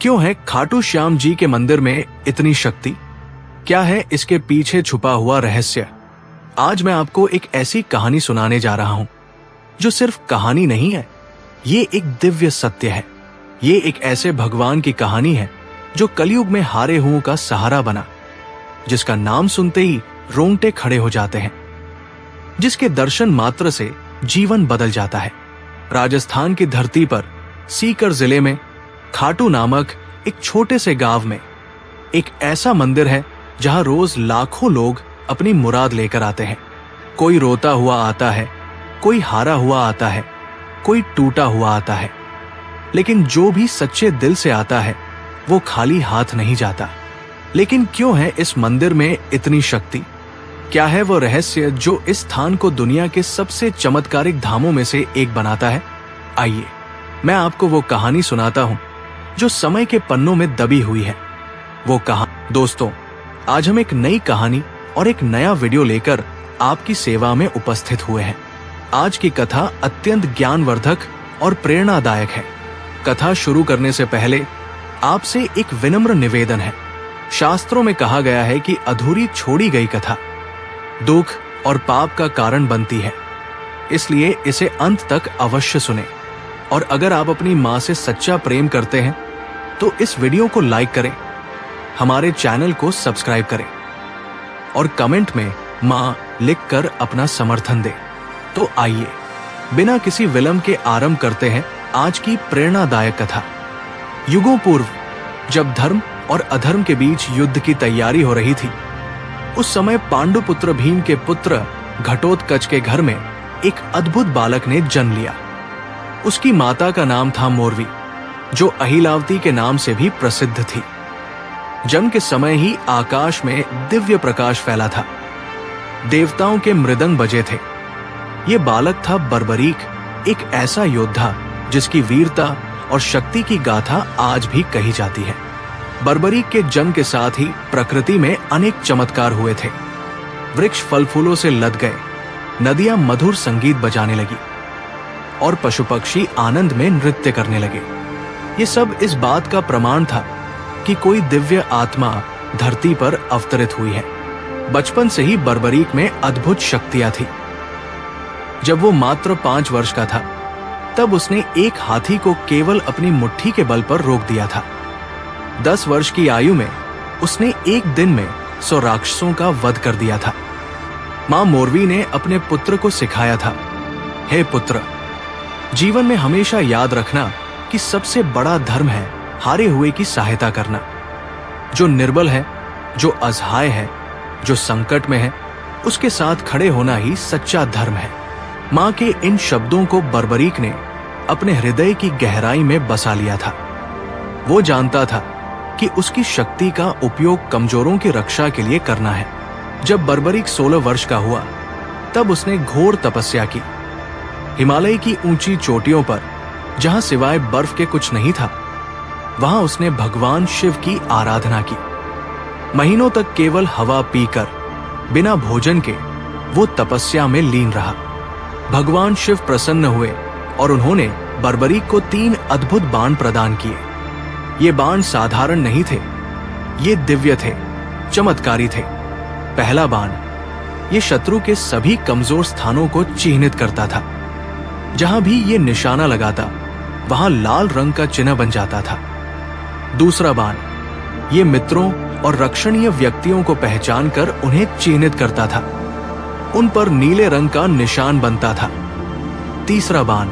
क्यों है खाटू श्याम जी के मंदिर में इतनी शक्ति? क्या है इसके पीछे छुपा हुआ रहस्य? आज मैं आपको एक ऐसी कहानी सुनाने जा रहा हूं जो सिर्फ कहानी नहीं है, ये एक दिव्य सत्य है। ये एक ऐसे भगवान की कहानी है जो कलयुग में हारे हुओं का सहारा बना, जिसका नाम सुनते ही रोंगटे खड़े हो जाते हैं, जिसके दर्शन मात्र से जीवन बदल जाता है। राजस्थान की धरती पर सीकर जिले में खाटू नामक एक छोटे से गांव में एक ऐसा मंदिर है जहां रोज लाखों लोग अपनी मुराद लेकर आते हैं। कोई रोता हुआ आता है, कोई हारा हुआ आता है, कोई टूटा हुआ आता है, लेकिन जो भी सच्चे दिल से आता है वो खाली हाथ नहीं जाता। लेकिन क्यों है इस मंदिर में इतनी शक्ति? क्या है वो रहस्य जो इस स्थान को दुनिया के सबसे चमत्कारिक धामों में से एक बनाता है? आइए मैं आपको वो कहानी सुनाता हूं जो समय के पन्नों में दबी हुई है। वो कहानी। दोस्तों, आज हम एक नई कहानी और एक नया वीडियो लेकर आपकी सेवा में उपस्थित हुए हैं। आज की कथा अत्यंत ज्ञानवर्धक और प्रेरणादायक है। कथा शुरू करने से पहले आपसे एक विनम्र निवेदन है। शास्त्रों में कहा गया है कि अधूरी छोड़ी गई कथा दुख और पाप का कारण बनती है, इसलिए इसे अंत तक अवश्य सुने। और अगर आप अपनी माँ से सच्चा प्रेम करते हैं तो इस वीडियो को लाइक करें, हमारे चैनल को सब्सक्राइब करें और कमेंट में माँ लिखकर अपना समर्थन दें। तो आइए बिना किसी विलंब के आरंभ करते हैं आज की प्रेरणादायक कथा। युगों पूर्व जब धर्म और अधर्म के बीच युद्ध की तैयारी हो रही थी, उस समय पांडुपुत्र भीम के पुत्र घटोत्कच के घर में एक अद्भुत बालक ने जन्म लिया। उसकी माता का नाम था मोरवी, जो अहिलावती के नाम से भी प्रसिद्ध थी। जन्म के समय ही आकाश में दिव्य प्रकाश फैला था, देवताओं के मृदंग बजे थे। ये बालक था बर्बरीक, एक ऐसा योद्धा जिसकी वीरता और शक्ति की गाथा आज भी कही जाती है। बर्बरीक के जन्म के साथ ही प्रकृति में अनेक चमत्कार हुए थे। वृक्ष फल फूलों से लद गए, नदियां मधुर संगीत बजाने लगी और पशु पक्षी आनंद में नृत्य करने लगे। ये सब इस बात का प्रमाण था कि कोई दिव्य आत्मा धरती पर अवतरित हुई है। बचपन से ही बर्बरीक में अद्भुत शक्तियां थी। जब वो मात्र 5 वर्ष का था, तब उसने एक हाथी को केवल अपनी मुट्ठी के बल पर रोक दिया था। 10 वर्ष की आयु में उसने एक दिन में 100 राक्षसों का वध कर दिया था। मां मोरवी ने अपने पुत्र को सिखाया था, हे पुत्र, जीवन में हमेशा याद रखना कि सबसे बड़ा धर्म है हारे हुए की सहायता करना। जो निर्बल है, जो असहाय है, जो संकट में है, उसके साथ खड़े होना ही सच्चा धर्म है। मां के इन शब्दों को बर्बरीक ने अपने हृदय की गहराई में बसा लिया था। वो जानता था कि उसकी शक्ति का उपयोग कमजोरों की रक्षा के लिए करना है। जब बर्बरीक 16 वर्ष का हुआ, तब उसने घोर तपस्या की। हिमालय की ऊंची चोटियों पर, जहां सिवाय बर्फ के कुछ नहीं था, वहां उसने भगवान शिव की आराधना की। महीनों तक केवल हवा पीकर, बिना भोजन के वो तपस्या में लीन रहा। भगवान शिव प्रसन्न हुए और उन्होंने बर्बरीक को 3 अद्भुत बाण प्रदान किए। ये बाण साधारण नहीं थे, ये दिव्य थे, चमत्कारी थे। पहला बाण ये शत्रु के सभी कमजोर स्थानों को चिह्नित करता था। जहां भी ये निशाना लगाता, वहां लाल रंग का चिन्ह बन जाता था। दूसरा बाण ये मित्रों और रक्षणीय व्यक्तियों को पहचान कर उन्हें चिह्नित करता था, उन पर नीले रंग का निशान बनता था। तीसरा बाण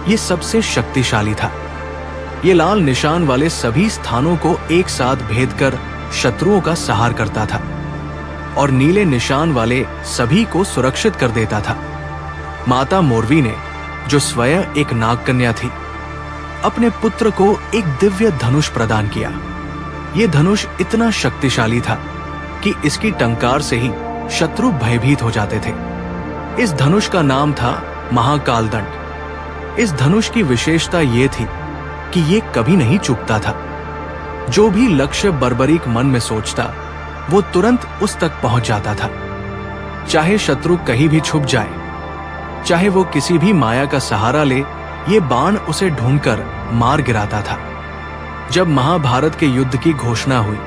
ये सबसे शक्तिशाली था। ये लाल निशान वाले सभी स्थानों को एक साथ भेद कर शत्रुओं का संहार करता था और नीले निशान वाले सभी को सुरक्षित कर देता था। माता मोरवी ने, जो स्वयं एक नागकन्या थी, अपने पुत्र को एक दिव्य धनुष प्रदान किया। ये धनुष इतना शक्तिशाली था कि इसकी टंकार से ही शत्रु भयभीत हो जाते थे। इस धनुष का नाम था महाकाल दंड। इस धनुष की विशेषता ये थी कि ये कभी नहीं चूकता था। जो भी लक्ष्य बर्बरीक मन में सोचता, वो तुरंत उस तक पहुंच जाता था। चाहे शत्रु कहीं भी छुप जाए, चाहे वो किसी भी माया का सहारा ले, ये बाण उसे ढूंढकर मार गिराता था। जब महाभारत के युद्ध की घोषणा हुई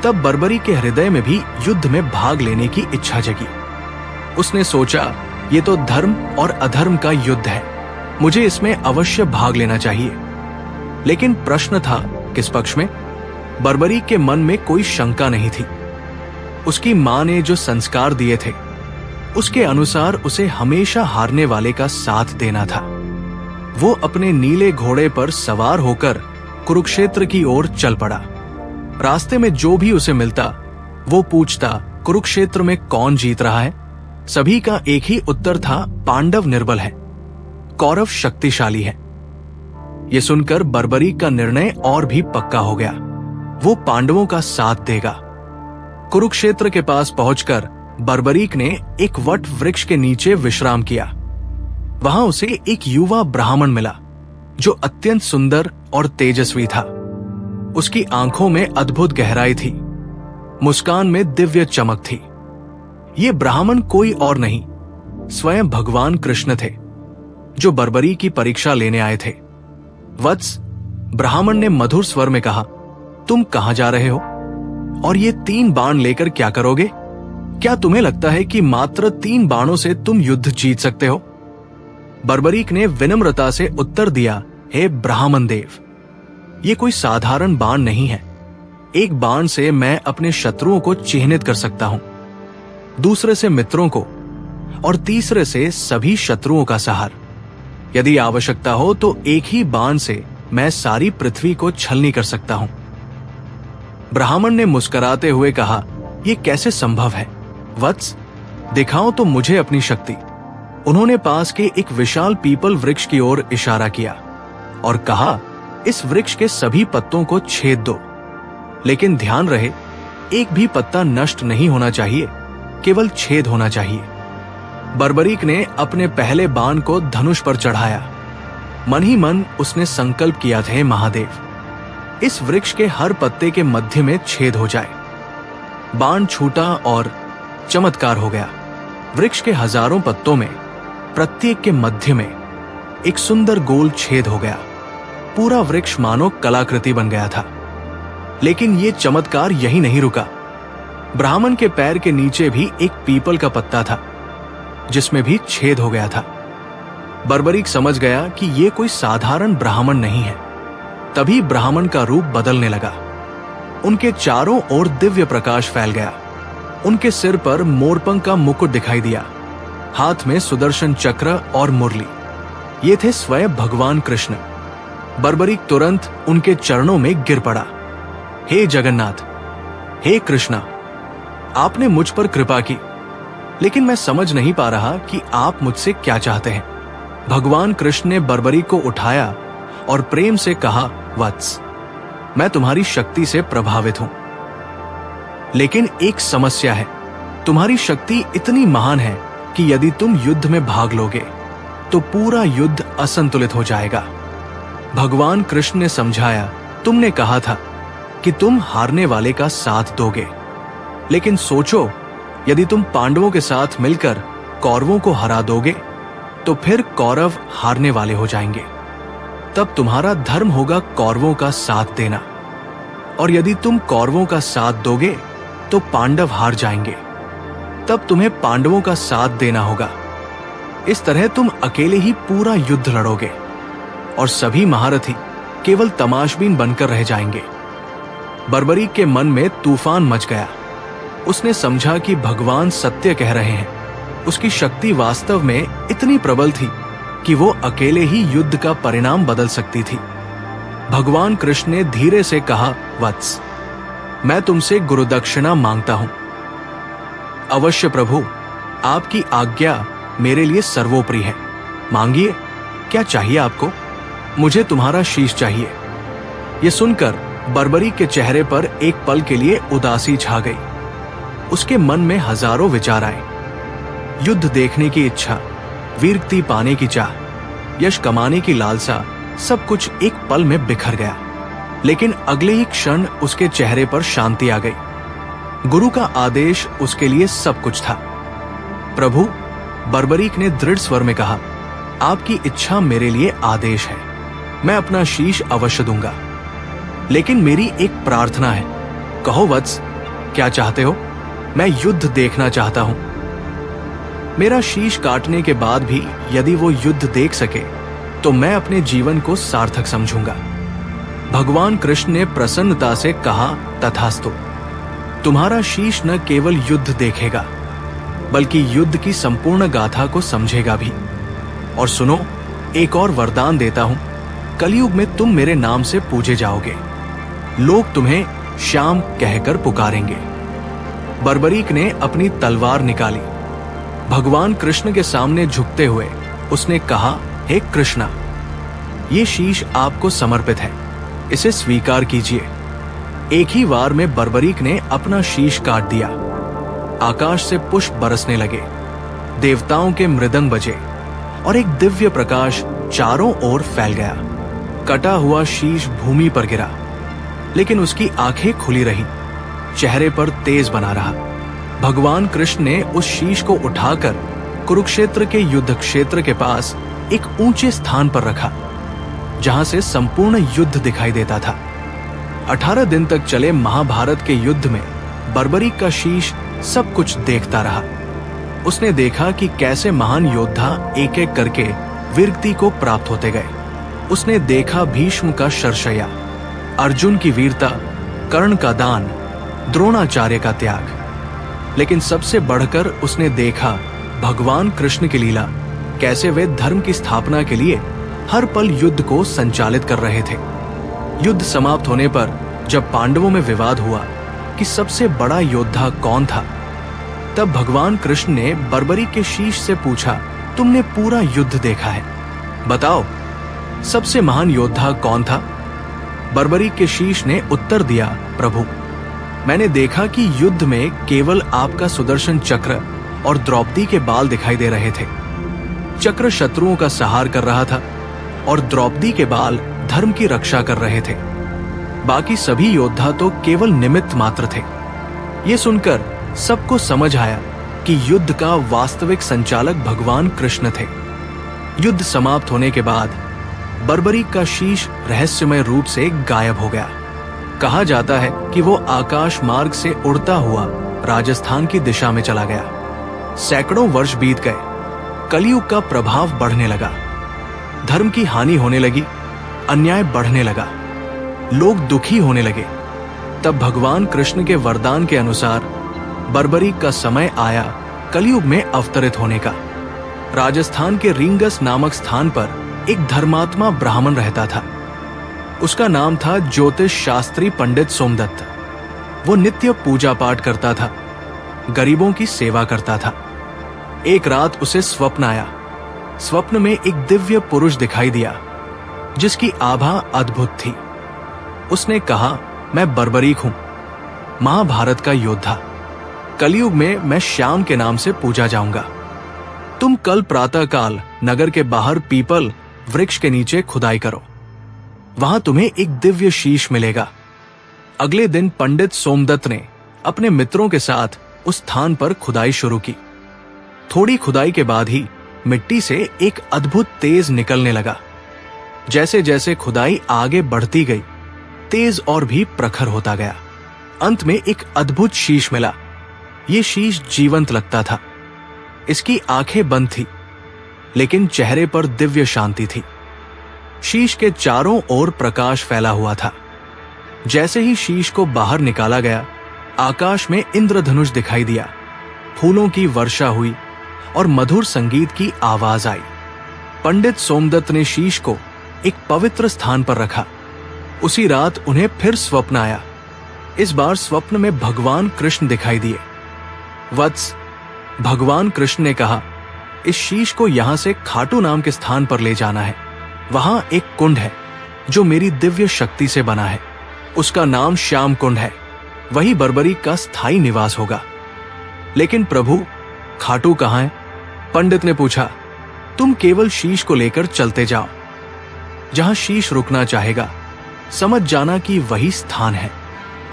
तब बर्बरी के हृदय में भी युद्ध में भाग लेने की इच्छा जगी। उसने सोचा, ये तो धर्म और अधर्म का युद्ध है, मुझे इसमें अवश्य भाग लेना चाहिए। लेकिन प्रश्न था किस पक्ष में? बर्बरी के मन में कोई शंका नहीं थी। उसकी मां ने जो संस्कार दिए थे उसके अनुसार उसे हमेशा हारने वाले का साथ देना था। वो अपने नीले घोड़े पर सवार होकर कुरुक्षेत्र की ओर चल पड़ा। रास्ते में जो भी उसे मिलता वो पूछता, कुरुक्षेत्र में कौन जीत रहा है? सभी का एक ही उत्तर था, पांडव निर्बल है, कौरव शक्तिशाली है। ये सुनकर बर्बरी का निर्णय और भी पक्का हो गया। वो पांडवों का साथ देगा। कुरुक्षेत्र के पास पहुंचकर बर्बरीक ने एक वट वृक्ष के नीचे विश्राम किया। वहां उसे एक युवा ब्राह्मण मिला जो अत्यंत सुंदर और तेजस्वी था। उसकी आंखों में अद्भुत गहराई थी, मुस्कान में दिव्य चमक थी। ये ब्राह्मण कोई और नहीं, स्वयं भगवान कृष्ण थे जो बर्बरी की परीक्षा लेने आए थे। वत्स, ब्राह्मण ने मधुर स्वर में कहा, तुम कहां जा रहे हो और ये 3 बाण लेकर क्या करोगे? क्या तुम्हें लगता है कि मात्र 3 बाणों से तुम युद्ध जीत सकते हो? बर्बरीक ने विनम्रता से उत्तर दिया, हे ब्राह्मण देव, ये कोई साधारण बाण नहीं है। एक बाण से मैं अपने शत्रुओं को चिह्नित कर सकता हूं, दूसरे से मित्रों को और तीसरे से सभी शत्रुओं का संहार। यदि आवश्यकता हो तो एक ही बाण से मैं सारी पृथ्वी को छलनी कर सकता हूं। ब्राह्मण ने मुस्कुराते हुए कहा, यह कैसे संभव है? वत्स, दिखाओ तो मुझे अपनी शक्ति। उन्होंने पास के एक विशाल पीपल वृक्ष की ओर इशारा किया और कहा, इस वृक्ष के सभी पत्तों को छेद दो, लेकिन ध्यान रहे एक भी पत्ता नष्ट नहीं होना चाहिए, केवल छेद होना चाहिए। बर्बरीक ने अपने पहले बाण को धनुष पर चढ़ाया। मन ही मन उसने संकल्प किया था, हे महादेव, इस वृक्ष के हर पत्ते के मध्य में छेद हो जाए। बाण छूटा और चमत्कार हो गया। वृक्ष के हजारों पत्तों में प्रत्येक के मध्य में एक सुंदर गोल छेद हो गया। पूरा वृक्ष मानो कलाकृति बन गया था। लेकिन यह चमत्कार यही नहीं रुका। ब्राह्मण के पैर के नीचे भी एक पीपल का पत्ता था जिसमें भी छेद हो गया था। बर्बरीक समझ गया कि यह कोई साधारण ब्राह्मण नहीं है। तभी ब्राह्मण का रूप बदलने लगा। उनके चारों ओर दिव्य प्रकाश फैल गया। उनके सिर पर मोरपंख का मुकुट दिखाई दिया, हाथ में सुदर्शन चक्र और मुरली। ये थे स्वयं भगवान कृष्ण। बर्बरीक तुरंत उनके चरणों में गिर पड़ा। हे जगन्नाथ, हे कृष्णा, आपने मुझ पर कृपा की, लेकिन मैं समझ नहीं पा रहा कि आप मुझसे क्या चाहते हैं। भगवान कृष्ण ने बर्बरीक को उठाया और प्रेम से कहा, वत्स, मैं तुम्हारी शक्ति से प्रभावित हूं, लेकिन एक समस्या है। तुम्हारी शक्ति इतनी महान है कि यदि तुम युद्ध में भाग लोगे तो पूरा युद्ध असंतुलित हो जाएगा। भगवान कृष्ण ने समझाया, तुमने कहा था कि तुम हारने वाले का साथ दोगे, लेकिन सोचो, यदि तुम पांडवों के साथ मिलकर कौरवों को हरा दोगे तो फिर कौरव हारने वाले हो जाएंगे। तब तुम्हारा धर्म होगा कौरवों का साथ देना, और यदि तुम कौरवों का साथ दोगे तो पांडव हार जाएंगे। तब तुम्हें पांडवों का साथ देना होगा। इस तरह तुम अकेले ही पूरा युद्ध लड़ोगे और सभी महारथी केवल तमाशबीन बनकर रह जाएंगे। बर्बरीक के मन में तूफान मच गया। उसने समझा कि भगवान सत्य कह रहे हैं। उसकी शक्ति वास्तव में इतनी प्रबल थी कि वो अकेले ही युद्ध का परिणाम बदल सकती थी। भगवान कृष्ण ने धीरे से कहा, वत्स, मैं तुमसे गुरुदक्षिणा मांगता हूं। अवश्य प्रभु, आपकी आज्ञा मेरे लिए सर्वोपरि है। मांगिए, क्या चाहिए आपको? मुझे तुम्हारा शीश चाहिए। यह सुनकर बर्बरीक के चेहरे पर एक पल के लिए उदासी छा गई। उसके मन में हजारों विचार आए। युद्ध देखने की इच्छा, वीरगति पाने की चाह, यश कमाने की लालसा, सब कुछ एक पल में बिखर गया। लेकिन अगले ही क्षण उसके चेहरे पर शांति आ गई। गुरु का आदेश उसके लिए सब कुछ था। प्रभु, बर्बरीक ने दृढ़ स्वर में कहा, आपकी इच्छा मेरे लिए आदेश है। मैं अपना शीश अवश्य दूंगा। लेकिन मेरी एक प्रार्थना है। कहो वत्स, क्या चाहते हो? मैं युद्ध देखना चाहता हूं। मेरा शीश काटने के बाद भी यदि वो युद्ध देख सके तो मैं अपने जीवन को सार्थक समझूंगा। भगवान कृष्ण ने प्रसन्नता से कहा, तथास्तु। तुम्हारा शीश न केवल युद्ध देखेगा बल्कि युद्ध की संपूर्ण गाथा को समझेगा भी। और सुनो, एक और वरदान देता हूं। कलयुग में तुम मेरे नाम से पूजे जाओगे। लोग तुम्हें श्याम कहकर पुकारेंगे। बर्बरीक ने अपनी तलवार निकाली। भगवान कृष्ण के सामने झुकते हुए उसने कहा, हे कृष्णा, ये शीश आपको समर्पित है, इसे स्वीकार कीजिए। एक ही वार में बर्बरीक ने अपना शीश काट दिया। आकाश से पुष्प बरसने लगे, देवताओं के मृदंग बजे और एक दिव्य प्रकाश चारों ओर फैल गया। कटा हुआ शीश भूमि पर गिरा, लेकिन उसकी आंखें खुली रहीं, चेहरे पर तेज बना रहा। भगवान कृष्ण ने उस शीश को उठाकर कुरुक्षेत्र के युद्ध क्षेत्र के पास एक ऊंचे स्थान पर रखा, जहां से संपूर्ण युद्ध दिखाई देता था। 18 दिन तक चले महाभारत के युद्ध में बर्बरीक का शीश सब कुछ देखता रहा। उसने देखा कि कैसे महान योद्धा एक एक करके वीरगति को प्राप्त होते गए। उसने देखा भीष्म का शरशय्या, अर्जुन की वीरता, कर्ण का दान, द्रोणाचार्य का त्याग। लेकिन सबसे बढ़कर उसने देखा भगवान कृष्ण की लीला, कैसे वे धर्म की स्थापना के लिए हर पल युद्ध को संचालित कर रहे थे। युद्ध समाप्त होने पर जब पांडवों में विवाद हुआ कि सबसे बड़ा योद्धा कौन था, तब भगवान कृष्ण ने बर्बरीक के शीश से पूछा, तुमने पूरा युद्ध देखा है, बताओ सबसे महान योद्धा कौन था? बर्बरीक के शीश ने उत्तर दिया, प्रभु, मैंने देखा कि युद्ध में केवल आपका सुदर्शन चक्र और द्रौपदी के बाल दिखाई दे रहे थे। चक्र शत्रुओं का संहार कर रहा था और द्रौपदी के बाल धर्म की रक्षा कर रहे थे। बाकी सभी योद्धा तो केवल निमित्त मात्र थे। ये सुनकर सबको समझ आया कि युद्ध का वास्तविक संचालक भगवान कृष्ण थे। युद्ध समाप्त होने के बाद बर्बरीक का शीश रहस्यमय रूप से गायब हो गया। कहा जाता है कि वो आकाश मार्ग से उड़ता हुआ राजस्थान की दिशा में चला गया। सैकड़ों वर्ष बीत गए, कलयुग का प्रभाव बढ़ने लगा, धर्म की हानि होने लगी, अन्याय बढ़ने लगा, लोग दुखी होने लगे। तब भगवान कृष्ण के वरदान के अनुसार बर्बरीक का समय आया कलयुग में अवतरित होने का। राजस्थान के रिंगस नामक स्थान पर एक धर्मात्मा ब्राह्मण रहता था। उसका नाम था ज्योतिष शास्त्री पंडित सोमदत्त। वो नित्य पूजा पाठ करता था, गरीबों की सेवा करता था। एक रात उसे स्वप्न आया। स्वप्न में एक दिव्य पुरुष दिखाई दिया जिसकी आभा अद्भुत थी। उसने कहा, मैं बर्बरीक हूं, महाभारत का योद्धा। कलयुग में मैं श्याम के नाम से पूजा जाऊंगा। तुम कल प्रातःकाल नगर के बाहर पीपल वृक्ष के नीचे खुदाई करो, वहां तुम्हें एक दिव्य शीश मिलेगा। अगले दिन पंडित सोमदत्त ने अपने मित्रों के साथ उस स्थान पर खुदाई शुरू की। थोड़ी खुदाई के बाद ही मिट्टी से एक अद्भुत तेज निकलने लगा। जैसे जैसे खुदाई आगे बढ़ती गई, तेज और भी प्रखर होता गया। अंत में एक अद्भुत शीश मिला। ये शीश जीवंत लगता था। इसकी आंखें बंद थी, लेकिन चेहरे पर दिव्य शांति थी। शीश के चारों ओर प्रकाश फैला हुआ था। जैसे ही शीश को बाहर निकाला गया, आकाश में इंद्रधनुष दिखाई दिया, फूलों की वर्षा हुई और मधुर संगीत की आवाज आई। पंडित सोमदत्त ने शीश को एक पवित्र स्थान पर रखा। उसी रात उन्हें फिर स्वप्न आया। इस बार स्वप्न में भगवान कृष्ण दिखाई दिए। वत्स, भगवान कृष्ण ने कहा, इस शीश को यहां से खाटू नाम के स्थान पर ले जाना है। वहां एक कुंड है जो मेरी दिव्य शक्ति से बना है। उसका नाम श्याम कुंड है। वही बर्बरीक का स्थायी निवास होगा। लेकिन प्रभु, खाटू कहां है? पंडित ने पूछा। तुम केवल शीश को लेकर चलते जाओ। जहां शीश रुकना चाहेगा, समझ जाना कि वही स्थान है।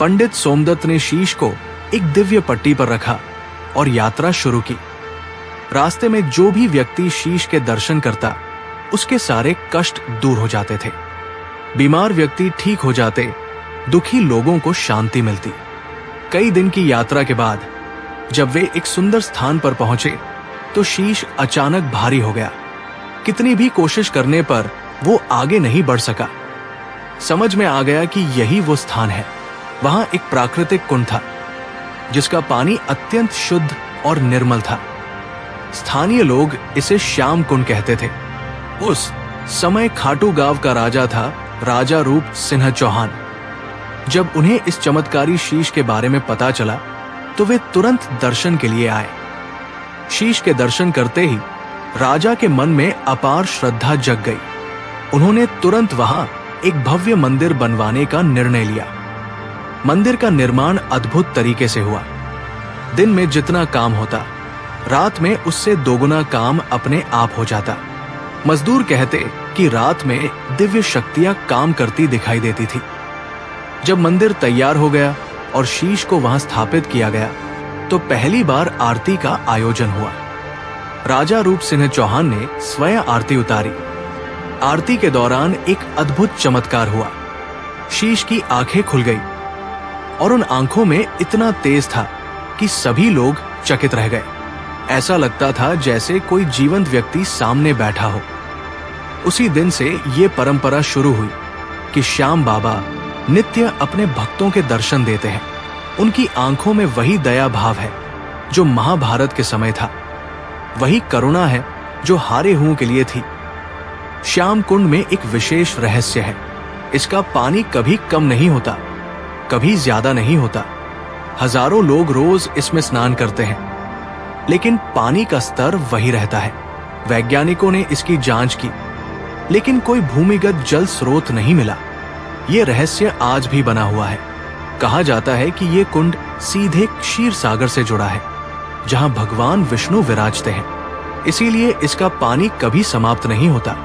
पंडित सोमदत्त ने शीश को एक दिव्य पट्टी पर रखा और यात्रा शुरू की। रास्ते में जो भी व्यक्ति शीश के दर्शन करता, उसके सारे कष्ट दूर हो जाते थे। बीमार व्यक्ति ठीक हो जाते दुखी लोगों को शांति मिलती। कई दिन की यात्रा के बाद जब वे एक सुंदर स्थान पर पहुंचे तो शीश अचानक भारी हो गया। कितनी भी कोशिश करने पर वो आगे नहीं बढ़ सका। समझ में आ गया कि यही वो स्थान है। वहां एक प्राकृतिक कुंड था जिसका पानी अत्यंत शुद्ध और निर्मल था। स्थानीय लोग इसे श्याम कुंड कहते थे। उस समय खाटू गांव का राजा था राजा रूप सिंह चौहान। जब उन्हें इस चमत्कारी शीश के बारे में पता चला तो वे तुरंत दर्शन के लिए आए। शीश के दर्शन करते ही राजा के मन में अपार श्रद्धा जग गई। उन्होंने तुरंत वहां एक भव्य मंदिर बनवाने का निर्णय लिया। मंदिर का निर्माण अद्भुत तरीके से हुआ। दिन में जितना काम होता, रात में उससे दोगुना काम अपने आप हो जाता। मजदूर कहते कि रात में दिव्य शक्तियां काम करती दिखाई देती थी। जब मंदिर तैयार हो गया और शीश को वहां स्थापित किया गया तो पहली बार आरती का आयोजन हुआ। राजा रूप सिंह चौहान ने स्वयं आरती उतारी। आरती के दौरान एक अद्भुत चमत्कार हुआ। शीश की आंखें खुल गई और उन आंखों में इतना तेज था कि सभी लोग चकित रह गए। ऐसा लगता था जैसे कोई जीवंत व्यक्ति सामने बैठा हो। उसी दिन से ये परंपरा शुरू हुई कि श्याम बाबा नित्य अपने भक्तों के दर्शन देते हैं। उनकी आंखों में वही दया भाव है जो महाभारत के समय था, वही करुणा है जो हारे हुओं के लिए थी। श्याम कुंड में एक विशेष रहस्य है। इसका पानी कभी कम नहीं होता, कभी ज्यादा नहीं होता। हजारों लोग रोज इसमें स्नान करते हैं, लेकिन पानी का स्तर वही रहता है। वैज्ञानिकों ने इसकी जांच की, लेकिन कोई भूमिगत जल स्रोत नहीं मिला। ये रहस्य आज भी बना हुआ है। कहा जाता है कि ये कुंड सीधे क्षीर सागर से जुड़ा है, जहां भगवान विष्णु विराजते हैं। इसीलिए इसका पानी कभी समाप्त नहीं होता।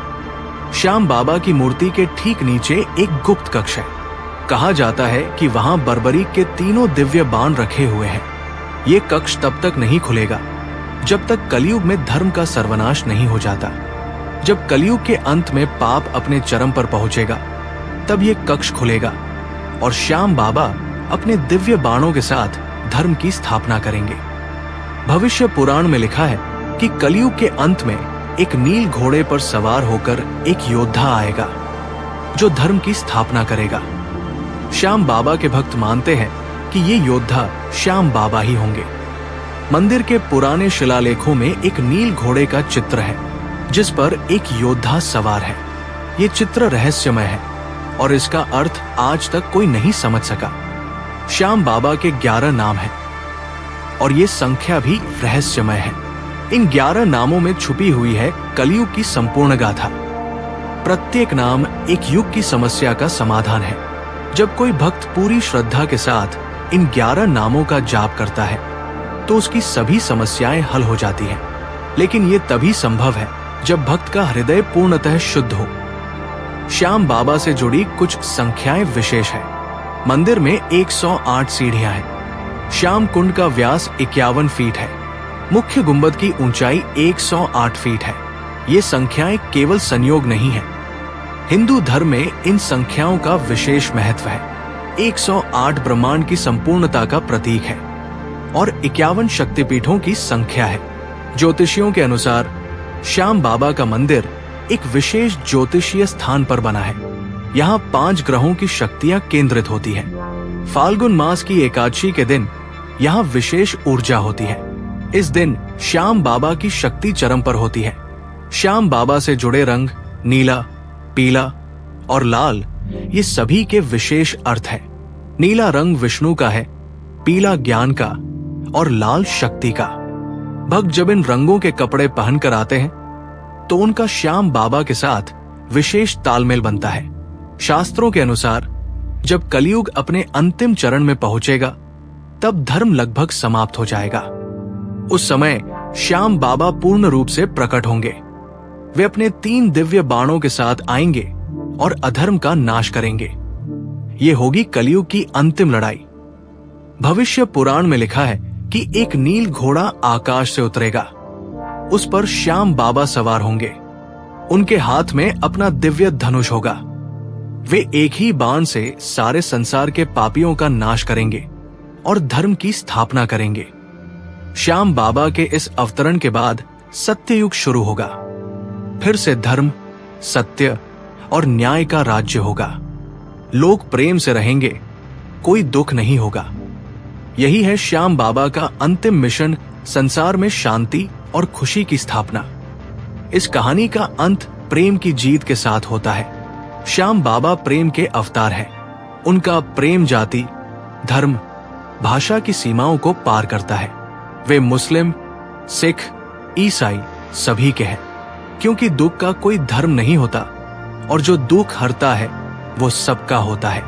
श्याम बाबा की मूर्ति के ठीक नीचे एक गुप्त कक्ष है। कहा जाता है कि वहां बर्बरीक के 3 दिव्य बाण रखे हुए हैं। ये कक्ष तब तक नहीं खुलेगा जब तक कलयुग में धर्म का सर्वनाश नहीं हो जाता। जब कलयुग के अंत में पाप अपने चरम पर पहुंचेगा, तब ये कक्ष खुलेगा और श्याम बाबा अपने दिव्य बाणों के साथ धर्म की स्थापना करेंगे। भविष्य पुराण में लिखा है कि कलयुग के अंत में एक नील घोड़े पर सवार होकर एक योद्धा आएगा जो धर्म की स्थापना करेगा। श्याम बाबा के भक्त मानते हैं कि ये योद्धा श्याम बाबा ही होंगे। मंदिर के पुराने शिलालेखों में एक नील घोड़े का चित्र है जिस पर एक योद्धा सवार है। ये चित्र रहस्यमय है और इसका अर्थ आज तक कोई नहीं समझ सका। श्याम बाबा के 11 नाम हैं और ये संख्या भी रहस्यमय है। इन 11 नामों में छुपी हुई है कलयुग की संपूर्ण गाथा। प्रत्येक नाम एक युग की समस्या का समाधान है। जब कोई भक्त पूरी श्रद्धा के साथ इन 11 नामों का जाप करता है तो उसकी सभी समस्याएं हल हो जाती हैं। लेकिन ये तभी संभव है जब भक्त का हृदय पूर्णतः शुद्ध हो। श्याम बाबा से जुड़ी कुछ संख्याएं विशेष है। मंदिर में 108 सीढ़ियां हैं। श्याम कुंड का व्यास 51 फीट है। मुख्य गुंबद की ऊंचाई 108 फीट है। ये संख्याएं केवल संयोग नहीं है। हिंदू धर्म में इन संख्याओं का विशेष महत्व है। 108 ब्रह्मांड की संपूर्णता का प्रतीक है और 51 शक्तिपीठों की संख्या है। ज्योतिषियों के अनुसार श्याम बाबा का मंदिर एक विशेष ज्योतिषीय स्थान पर बना है। यहाँ 5 ग्रहों की शक्तियां केंद्रित होती हैं। फाल्गुन मास की एकादशी के दिन यहाँ विशेष ऊर्जा होती है। इस दिन श्याम बाबा की शक्ति चरम पर होती है। श्याम बाबा से जुड़े रंग नीला, पीला और लाल ये सभी के विशेष अर्थ है। नीला रंग विष्णु का है, पीला ज्ञान का और लाल शक्ति का। भक्त जब इन रंगों के कपड़े पहनकर आते हैं तो उनका श्याम बाबा के साथ विशेष तालमेल बनता है। शास्त्रों के अनुसार जब कलयुग अपने अंतिम चरण में पहुंचेगा तब धर्म लगभग समाप्त हो जाएगा। उस समय श्याम बाबा पूर्ण रूप से प्रकट होंगे। वे अपने 3 दिव्य बाणों के साथ आएंगे और अधर्म का नाश करेंगे। ये होगी कलयुग की अंतिम लड़ाई। भविष्य पुराण में लिखा है कि एक नील घोड़ा आकाश से उतरेगा। उस पर श्याम बाबा सवार होंगे। उनके हाथ में अपना दिव्य धनुष होगा। वे एक ही बाण से सारे संसार के पापियों का नाश करेंगे और धर्म की स्थापना करेंगे। श्याम बाबा के इस अवतरण के बाद सत्ययुग शुरू होगा। फिर से धर्म, सत्य और न्याय का राज्य होगा। लोग प्रेम से रहेंगे, कोई दुख नहीं होगा। यही है श्याम बाबा का अंतिम मिशन, संसार में शांति और खुशी की स्थापना। इस कहानी का अंत प्रेम की जीत के साथ होता है। श्याम बाबा प्रेम के अवतार हैं। उनका प्रेम जाति, धर्म, भाषा की सीमाओं को पार करता है। वे मुस्लिम, सिख, ईसाई सभी के हैं, क्योंकि दुख का कोई धर्म नहीं होता और जो दुख हरता है वो सबका होता है।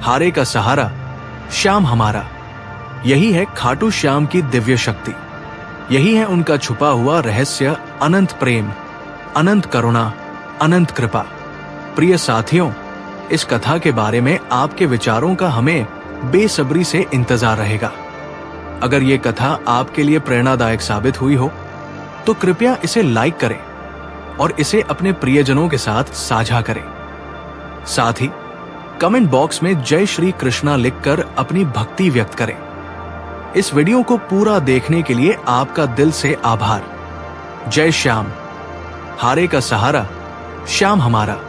हारे का सहारा, श्याम हमारा। यही है खाटू श्याम की दिव्य शक्ति। यही है उनका छुपा हुआ रहस्य, अनंत प्रेम, अनंत करुणा, अनंत कृपा। प्रिय साथियों, इस कथा के बारे में आपके विचारों का हमें बेसब्री से इंतजार रहेगा। अगर ये कथा आपके लिए प्रेरणादायक साबित हुई हो तो कृपया इसे लाइक करें और इसे अपने प्रियजनों के साथ साझा करें। साथ ही कमेंट बॉक्स में जय श्री कृष्णा लिखकर अपनी भक्ति व्यक्त करें। इस वीडियो को पूरा देखने के लिए आपका दिल से आभार। जय श्याम। हारे का सहारा, श्याम हमारा।